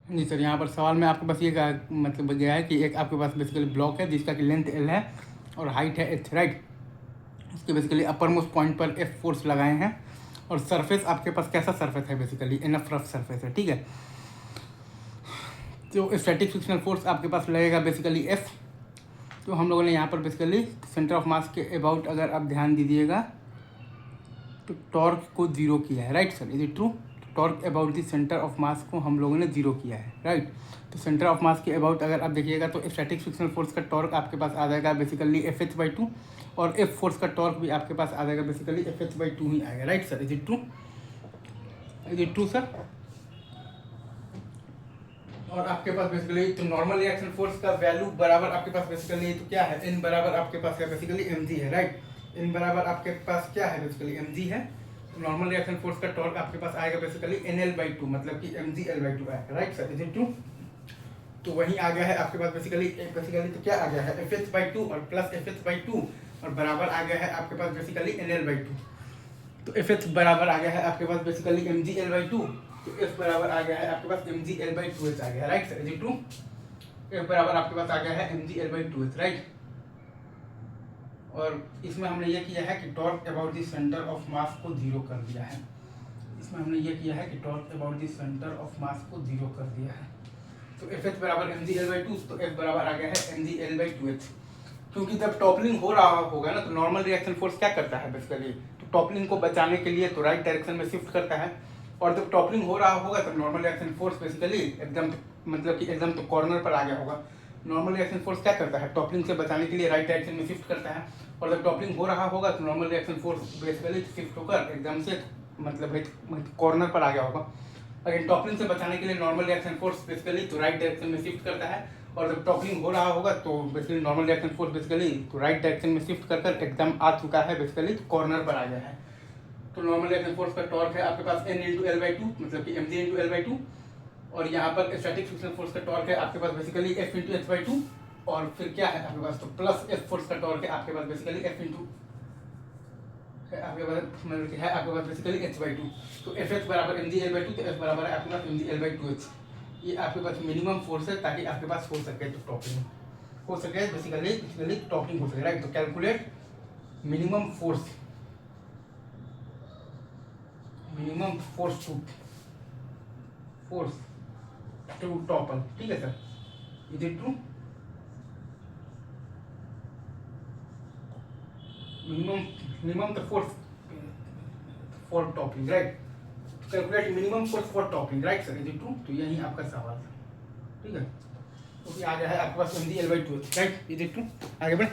जी sir, यहाँ पर सवाल में आपके पास ये मतलब गया है कि एक आपके पास बेसिकली ब्लॉक है जिसका कि लेंथ एल है और हाइट है एच, राइट। उसके बेसिकली अपर मोस्ट पॉइंट पर एफ फोर्स लगाए हैं और सरफेस आपके पास कैसा सरफेस है, बेसिकली इनफ रफ सरफेस है, ठीक है। तो स्टैटिक फ्रिक्शनल फोर्स आपके पास लगेगा बेसिकली एफ। तो हम लोगों ने यहाँ पर बेसिकली सेंटर ऑफ मास के अबाउट अगर आप ध्यान दीजिएगा तो टॉर्क को जीरो किया है, right sir, is it true. Torque about the centre of mass को हम लोगों ने जीरो किया है, राइट। तो सेंटर ऑफ मास के अबाउट अगर आप देखिएगा तो स्टैटिक फ्रिक्शनल फोर्स का टॉर्क आपके पास आ जाएगा basically F H by two, और एफ फोर्स का टॉर्क भी आपके पास आ जाएगा basically F H by two ही आएगा, right sir, is it true, is it true sir. और आपके पास बेसिकली तो नॉर्मल रिएक्शन फोर्स का वैल्यू बराबर आपके पास बेसिकली तो क्या है, एन बराबर आपके पास क्या बेसिकली एम जी है, राइट। एन बराबर आपके पास क्या है बेसिकली एम जी है। तो नॉर्मल रिएक्शन फोर्स का टॉर्क आपके पास आएगा basically N L by two, मतलब कि M G L by two आएगा, right sir, is it true. तो वही आ गया है आपके पास बेसिकली तो क्या आ गया है एफ एच बाई टू और plus F H by two और बराबर आ गया है आपके पास basically N L by two. तो एफ एच बराबर आ गया है आपके पास basically M G L by two, तो एफ बराबर आ गया है आपके पास M G L by two H आ गया, right sir, is it true. F बराबर आपके पास आ गया है M G L by two H, right. और इसमें हमने ये किया है कि torque about the centre of mass को जीरो कर दिया है। इसमें हमने ये किया है कि torque about the centre of mass को जीरो कर दिया है। तो एफ एच बराबर M G L by two, तो एफ बराबर आ गया है M G L by two H. क्योंकि जब टॉपलिंग हो रहा होगा ना तो नॉर्मल रिएक्शन फोर्स क्या करता है बेसिकली, तो टॉपलिंग को बचाने के लिए तो राइट डायरेक्शन में शिफ्ट करता है, और जब टॉपलिंग हो रहा होगा तब नॉर्मल रिएक्शन फोर्स बेसिकली एकदम मतलब कि एकदम तो कॉर्नर पर आ गया होगा। नॉर्मल रिएक्शन फोर्स क्या करता है, टॉपलिंग से बचाने के लिए राइट डायरेक्शन में शिफ्ट करता है, और जब टॉपलिंग हो रहा होगा तो normal reaction force basically shift होकर एकदम से मतलब कॉर्नर पर आ गया होगा। अगर टॉपलिंग से बचाने के लिए नॉर्मल रिएक्शन फोर्स बेसिकली तो राइट डायरेक्शन में शिफ्ट करता है, और जब टॉपलिंग हो रहा होगा तो basically normal reaction force basically तो राइट डायरेक्शन में शिफ्ट कर एकदम आ चुका है, बेसिकली कॉर्नर पर आ गया है। तो नॉर्मल रिएक्शन फोर्स का टॉर्क है आपके पास N into L by two, मतलब कि M G into L by two, और यहाँ पर स्टैटिक फ्रिक्शनल फोर्स का टॉर्क है आपके पास basically F into H by two, और फिर क्या है आपके पास तो प्लस एफ फोर्स का टॉर्क है आपके पास बेसिकली एफ इंटू आपके पास है आपके पास बेसिकली एच बाई टू। तो एफ एच बराबर M G L by two, तो एफ बराबर है आपके पास M G L by two H. ये आपके पास मिनिमम फोर्स है ताकि आपके पास हो सके तो टॉपिंग हो सके, बेसिकली टॉपिंग हो सके, राइट। तो calculate minimum force to topple, ठीक है sir, is it true. Minimum the force for topping, right. Calculate minimum force for topping, right sir, is it true. तो यही आपका सवाल था, ठीक है। तो आ गया है आपके पास M G L by two, right, is it true. आगे बढ़े।